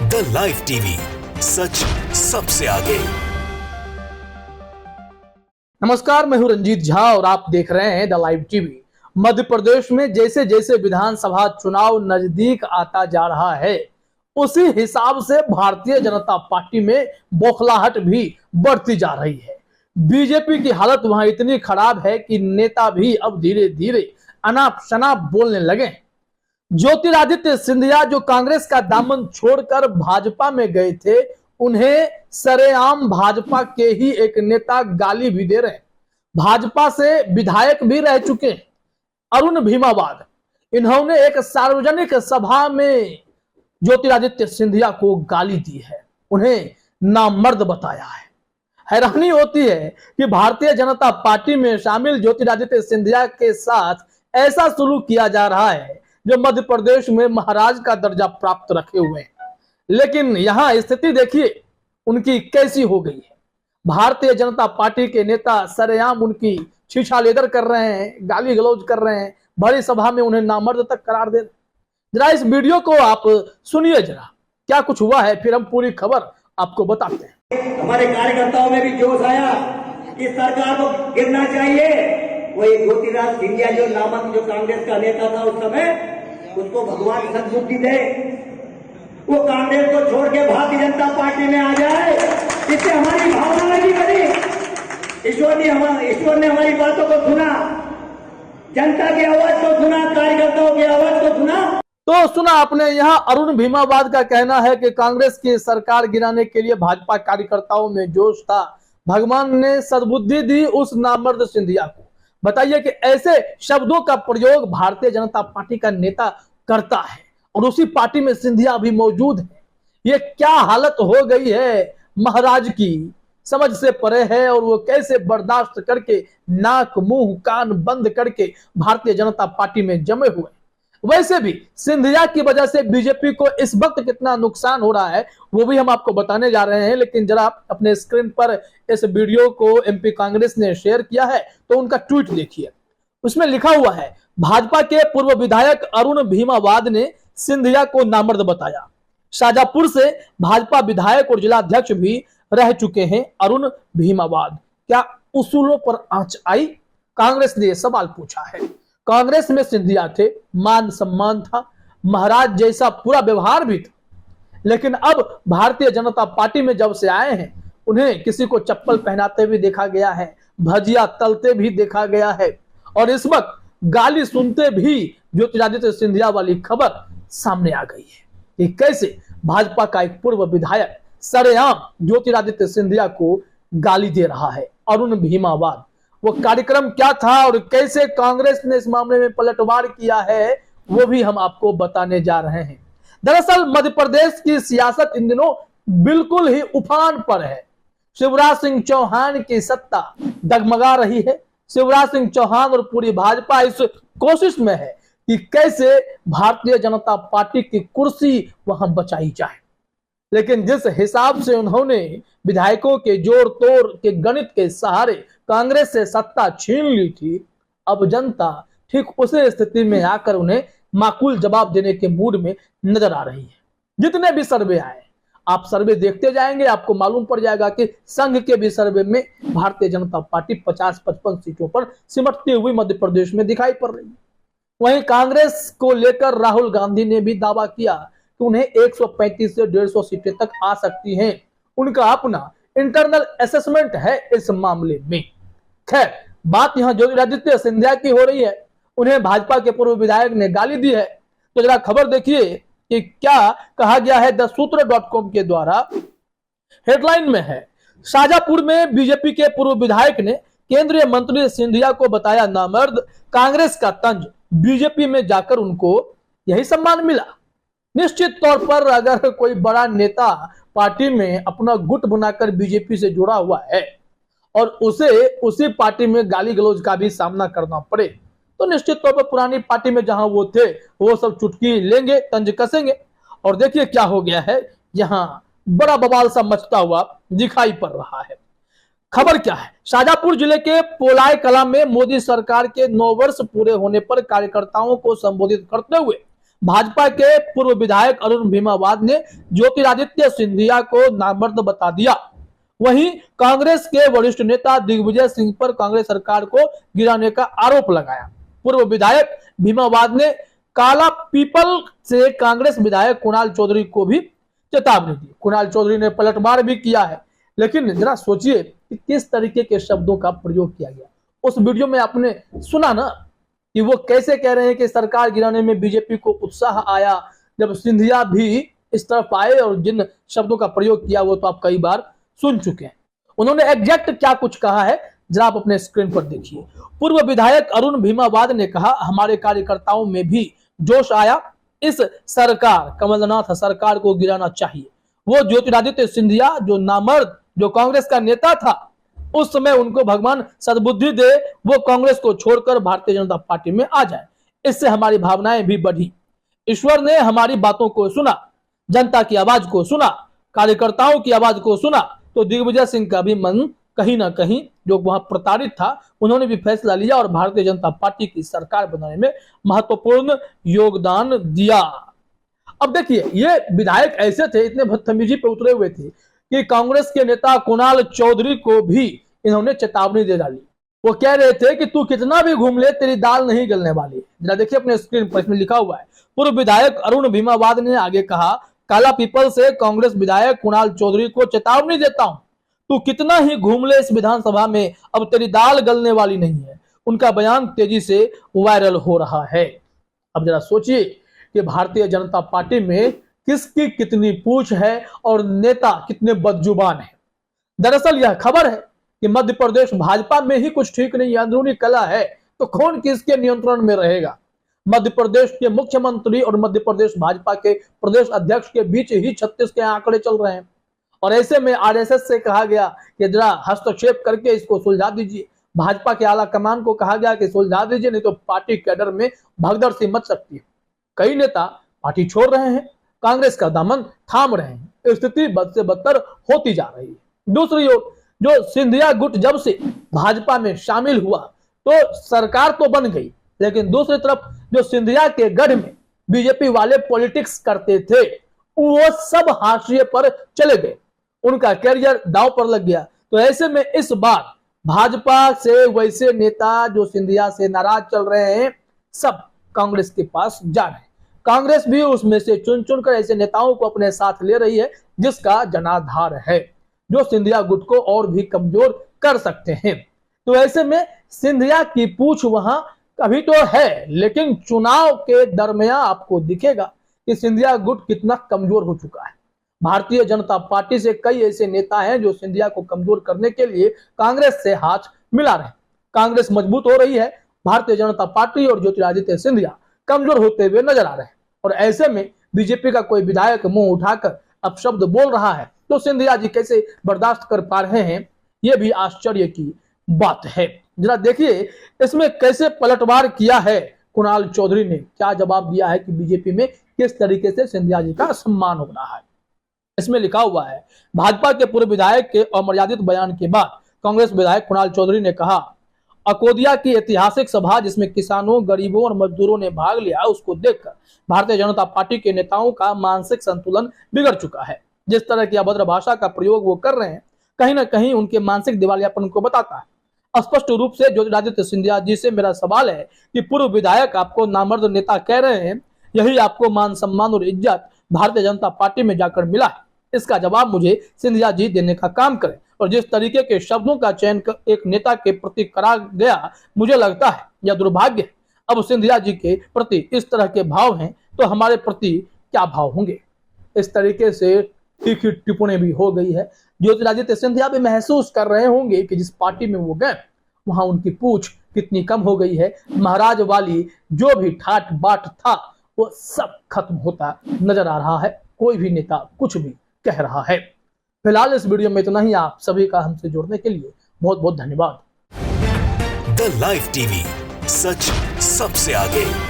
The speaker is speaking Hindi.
द लाइव टीवी, सच सबसे आगे। नमस्कार, मैं हूं रंजीत झा और आप देख रहे हैं the live TV. Madhya Pradesh में जैसे जैसे विधानसभा चुनाव नजदीक आता जा रहा है, उसी हिसाब से भारतीय जनता पार्टी में बौखलाहट भी बढ़ती जा रही है। बीजेपी की हालत वहां इतनी खराब है कि नेता भी अब धीरे धीरे अनाप शनाप बोलने लगे। ज्योतिरादित्य सिंधिया जो कांग्रेस का दामन छोड़कर भाजपा में गए थे, उन्हें सरेआम भाजपा के ही एक नेता गाली भी दे रहे हैं। भाजपा से विधायक भी रह चुके हैं अरुण भीमावाद, इन्होंने एक सार्वजनिक सभा में ज्योतिरादित्य सिंधिया को गाली दी है, उन्हें नामर्द बताया है। हैरानी होती है कि भारतीय जनता पार्टी में शामिल ज्योतिरादित्य सिंधिया के साथ ऐसा सलूक किया जा रहा है जो मध्य प्रदेश में महाराज का दर्जा प्राप्त रखे हुए हैं। लेकिन यहां स्थिति देखिए उनकी कैसी हो गई है। भारतीय जनता पार्टी के नेता सरेआम उनकी छीछा लेदर कर रहे हैं, गाली गलौज कर रहे हैं, बड़ी सभा में उन्हें नामर्द तक करार दे रहे हैं। जरा इस वीडियो को आप सुनिए, जरा क्या कुछ हुआ है, फिर हम पूरी खबर आपको बताते हैं। हमारे कार्यकर्ताओं में भी जोश आया कि सरकार को गिरना चाहिए। वही ज्योतिरादित्य सिंधिया जो नामक जो कांग्रेस का नेता था उस समय, उसको भगवान सद्बुद्धि दे, वो कांग्रेस को छोड़ के भारतीय जनता पार्टी में आ जाए। इससे हमारी भावना लगी बनी। ईश्वर ने हमारी बातों को सुना, जनता की आवाज को सुना, कार्यकर्ताओं की आवाज को सुना। तो सुना आपने, यहाँ अरुण भीमावाद का कहना है कि कांग्रेस की सरकार गिराने के लिए भाजपा कार्यकर्ताओं में जोश था, भगवान ने सद्बुद्धि दी उस नामर्द सिंधिया को। बताइए कि ऐसे शब्दों का प्रयोग भारतीय जनता पार्टी का नेता करता है और उसी पार्टी में सिंधिया भी मौजूद है। ये क्या हालत हो गई है महाराज की, समझ से परे है। और वो कैसे बर्दाश्त करके नाक मुंह कान बंद करके भारतीय जनता पार्टी में जमे हुए। वैसे भी सिंधिया की वजह से बीजेपी को इस वक्त कितना नुकसान हो रहा है वो भी हम आपको बताने जा रहे हैं। लेकिन जरा अपने स्क्रीन पर इस वीडियो को एमपी कांग्रेस ने शेयर किया है, तो उनका ट्वीट देखिए। उसमें लिखा हुआ है, भाजपा के पूर्व विधायक अरुण भीमावाद ने सिंधिया को नामर्द बताया। शाजापुर से भाजपा विधायक और जिलाध्यक्ष भी रह चुके हैं अरुण भीमावाद, क्या उसूलों पर आंच आई? कांग्रेस ने यह सवाल पूछा है। कांग्रेस में सिंधिया थे, मान सम्मान था, महाराज जैसा पूरा व्यवहार भी था। लेकिन अब भारतीय जनता पार्टी में जब से आए हैं, उन्हें किसी को चप्पल पहनाते भी देखा गया है, भजिया तलते भी देखा गया है, और इस वक्त गाली सुनते भी ज्योतिरादित्य सिंधिया वाली खबर सामने आ गई है कि कैसे भाजपा का एक पूर्व विधायक सरेआम ज्योतिरादित्य सिंधिया को गाली दे रहा है, अरुण भीमावाद। वो कार्यक्रम क्या था और कैसे कांग्रेस ने इस मामले में पलटवार किया है, वो भी हम आपको बताने जा रहे हैं। दरअसल मध्य प्रदेश की सियासत इन दिनों बिल्कुल ही उफान पर है। शिवराज सिंह चौहान की सत्ता डगमगा रही है। शिवराज सिंह चौहान और पूरी भाजपा इस कोशिश में है कि कैसे भारतीय जनता पार्टी की कुर्सी वहां बचाई जाए। लेकिन जिस हिसाब से उन्होंने विधायकों के जोड़ तोड़ के गणित के सहारे कांग्रेस से सत्ता छीन ली थी, अब जनता ठीक उसी स्थिति में आकर उन्हें माकूल जवाब देने के मूड में नजर आ रही है। जितने भी सर्वे आए, आप सर्वे देखते जाएंगे, आपको मालूम पड़ जाएगा कि संघ के भी सर्वे में भारतीय जनता पार्टी 50-55 सीटों पर सिमटती हुई मध्य प्रदेश में दिखाई पड़ रही है। वहीं कांग्रेस को लेकर राहुल गांधी ने भी दावा किया कि उन्हें 135 से 150 सीटें तक आ सकती हैं। उनका अपना इंटरनल असेसमेंट है इस मामले में। खैर, बात यहां ज्योतिरादित्य सिंधिया की हो रही है, उन्हें भाजपा के पूर्व विधायक ने गाली दी है। तो जरा खबर देखिए कि क्या कहा गया है thesutra.com के द्वारा। हेडलाइन में है, शाजापुर में बीजेपी के पूर्व विधायक ने केंद्रीय मंत्री सिंधिया को बताया नामर्द, कांग्रेस का तंज, बीजेपी में जाकर उनको यही सम्मान मिला। निश्चित तौर पर अगर कोई बड़ा नेता पार्टी में अपना गुट बनाकर बीजेपी से जुड़ा हुआ है और उसे उसी पार्टी में गाली गलौज का भी सामना करना पड़े, तो निश्चित तौर पर पुरानी पार्टी में जहां वो थे वो सब चुटकी लेंगे, तंज कसेंगे। और देखिए क्या हो गया है, यहां बड़ा बवाल सा मचता हुआ दिखाई पड़ रहा है। खबर क्या है, शाजापुर जिले के पोलाय कला में मोदी सरकार के 9 वर्ष पूरे होने पर कार्यकर्ताओं को संबोधित करते हुए भाजपा के पूर्व विधायक अरुण भीमावाद ने ज्योतिरादित्य सिंधिया को नामर्द बता दिया। वहीं कांग्रेस के वरिष्ठ नेता दिग्विजय सिंह पर कांग्रेस सरकार को गिराने का आरोप लगाया। पूर्व विधायक भीमावाद ने काला पीपल से कांग्रेस विधायक कुणाल चौधरी को भी चेतावनी दी। कुणाल चौधरी ने पलटवार भी किया है, लेकिन जरा सोचिए कि किस तरीके के शब्दों का प्रयोग किया गया। उस वीडियो में आपने सुना ना कि वो कैसे कह रहे हैं कि सरकार गिराने में बीजेपी को उत्साह आया, जब सिंधिया भी इस तरफ आए, और जिन शब्दों का प्रयोग किया वो तो आप कई बार सुन चुके हैं। उन्होंने एग्जैक्ट क्या कुछ कहा है जरा आप अपने स्क्रीन पर देखिए। पूर्व विधायक अरुण भीमावाद ने कहा, हमारे कार्यकर्ताओं में भी जोश आया, इस सरकार कमलनाथ सरकार को गिराना चाहिए। वो ज्योतिरादित्य सिंधिया जो नामर्द, जो कांग्रेस का नेता था, उस समय उनको भगवान सद्बुद्धि दे, वो कांग्रेस को छोड़कर भारतीय जनता पार्टी में आ जाए। इससे हमारी भावनाएं भी बढ़ी। ईश्वर ने हमारी बातों को सुना, जनता की आवाज को सुना, कार्यकर्ताओं की आवाज को सुना, तो दिग्विजय सिंह का भी मन कहीं ना कहीं, जो वहां प्रताड़ित था, उन्होंने भी फैसला लिया और भारतीय जनता पार्टी की सरकार बनाने में महत्वपूर्ण योगदान दिया। अब देखिए, ये विधायक ऐसे थे, इतने बदतमीजी पे उतरे हुए थे कि कांग्रेस के नेता कुणाल चौधरी को भी इन्होंने चेतावनी दे डाली। वो कह रहे थे कि तू कितना भी घूम ले, तेरी दाल नहीं गलने वाली। जरा देखिए अपने स्क्रीन पर, इसमें लिखा हुआ है। पूर्व विधायक अरुण भीमावाद ने आगे कहा, काला पीपल से कांग्रेस विधायक कुणाल चौधरी को चेतावनी देता हूं, तू कितना ही घूम ले इस विधानसभा में, अब तेरी दाल गलने वाली नहीं है। उनका बयान तेजी से वायरल हो रहा है। अब जरा सोचिए कि भारतीय जनता पार्टी में किसकी कितनी पूछ है और नेता कितने बदजुबान है। दरअसल यह खबर है कि मध्य प्रदेश भाजपा में ही कुछ ठीक नहीं है, अंदरूनी कला है, तो कौन किसके नियंत्रण में रहेगा। मध्य प्रदेश के मुख्यमंत्री और मध्य प्रदेश भाजपा के प्रदेश अध्यक्ष के बीच ही 36 के आंकड़े चल रहे हैं, और ऐसे में आरएसएस से कहा गया कि जरा हस्तक्षेप करके इसको सुलझा दीजिए। भाजपा के आला कमान को कहा गया कि सुलझा दीजिए, नहीं तो पार्टी कैडर में भगदड़ सी मच सकती है। कई नेता पार्टी छोड़ रहे हैं, कांग्रेस का दामन थाम रहे हैं, स्थिति बद से बदतर होती जा रही है। दूसरी ओर जो सिंधिया गुट जब से भाजपा में शामिल हुआ तो सरकार तो बन गई, लेकिन दूसरी तरफ जो सिंधिया के गढ़ में बीजेपी वाले पॉलिटिक्स करते थे, वो सब हाशिए पर चले गए, उनका कैरियर दांव पर लग गया। तो ऐसे में इस बार भाजपा से वैसे नेता जो सिंधिया से नाराज चल रहे हैं, सब कांग्रेस के पास जा रहे हैं। कांग्रेस भी उसमें से चुन चुनकर ऐसे नेताओं को अपने साथ ले रही है जिसका जनाधार है, जो सिंधिया गुट को और भी कमजोर कर सकते हैं। तो ऐसे में सिंधिया की पूछ वहां कभी तो है, लेकिन चुनाव के दरमियान आपको दिखेगा कि सिंधिया गुट कितना कमजोर हो चुका है। भारतीय जनता पार्टी से कई ऐसे नेता हैं जो सिंधिया को कमजोर करने के लिए कांग्रेस से हाथ मिला रहे हैं। कांग्रेस मजबूत हो रही है, भारतीय जनता पार्टी और ज्योतिरादित्य सिंधिया कमजोर होते हुए नजर आ रहे हैं। और ऐसे में बीजेपी का कोई विधायक मुंह उठाकर अपशब्द बोल रहा है तो सिंधिया जी कैसे बर्दाश्त कर पा रहे हैं, यह भी आश्चर्य की बात है। जरा देखिए इसमें कैसे पलटवार किया है कुणाल चौधरी ने, क्या जवाब दिया है कि बीजेपी में किस तरीके से सिंधिया जी का सम्मान हो रहा है। इसमें लिखा हुआ है, भाजपा के पूर्व विधायक के अमर्यादित बयान के बाद कांग्रेस विधायक कुणाल चौधरी ने कहा, अकोदिया की ऐतिहासिक सभा जिसमें किसानों, गरीबों और मजदूरों ने भाग लिया, उसको देखकर भारतीय जनता पार्टी के नेताओं का मानसिक संतुलन बिगड़ चुका है। जिस तरह की अभद्र भाषा का प्रयोग वो कर रहे हैं, कहीं ना कहीं उनके मानसिक दिवालियापन को बताता है। स्पष्ट रूप से ज्योतिरादित्य सिंधिया जी से मेरा सवाल है कि पूर्व विधायक आपको नामर्द नेता कह रहे हैं, यही आपको मान सम्मान और इज्जत भारतीय जनता पार्टी में जाकर मिला है? इसका जवाब मुझे सिंधिया जी देने का काम करें। और जिस तरीके के शब्दों का चयन एक नेता के प्रति करा गया, मुझे लगता है यह दुर्भाग्य है। अब सिंधिया जी के प्रति इस तरह के भाव हैं तो हमारे प्रति क्या भाव होंगे। इस तरीके से तीखी टिप्पणी भी हो गई है। ज्योतिरादित्य सिंधिया भी महसूस कर रहे होंगे कि जिस पार्टी में वो गए वहां उनकी पूछ कितनी कम हो गई है। महाराज वाली जो भी ठाट बाट था वो सब खत्म होता नजर आ रहा है। कोई भी नेता कुछ भी कह रहा है। फिलहाल इस वीडियो में इतना ही। आप सभी का हमसे जुड़ने के लिए बहुत बहुत धन्यवाद। द लाइव टीवी, सच सबसे आगे।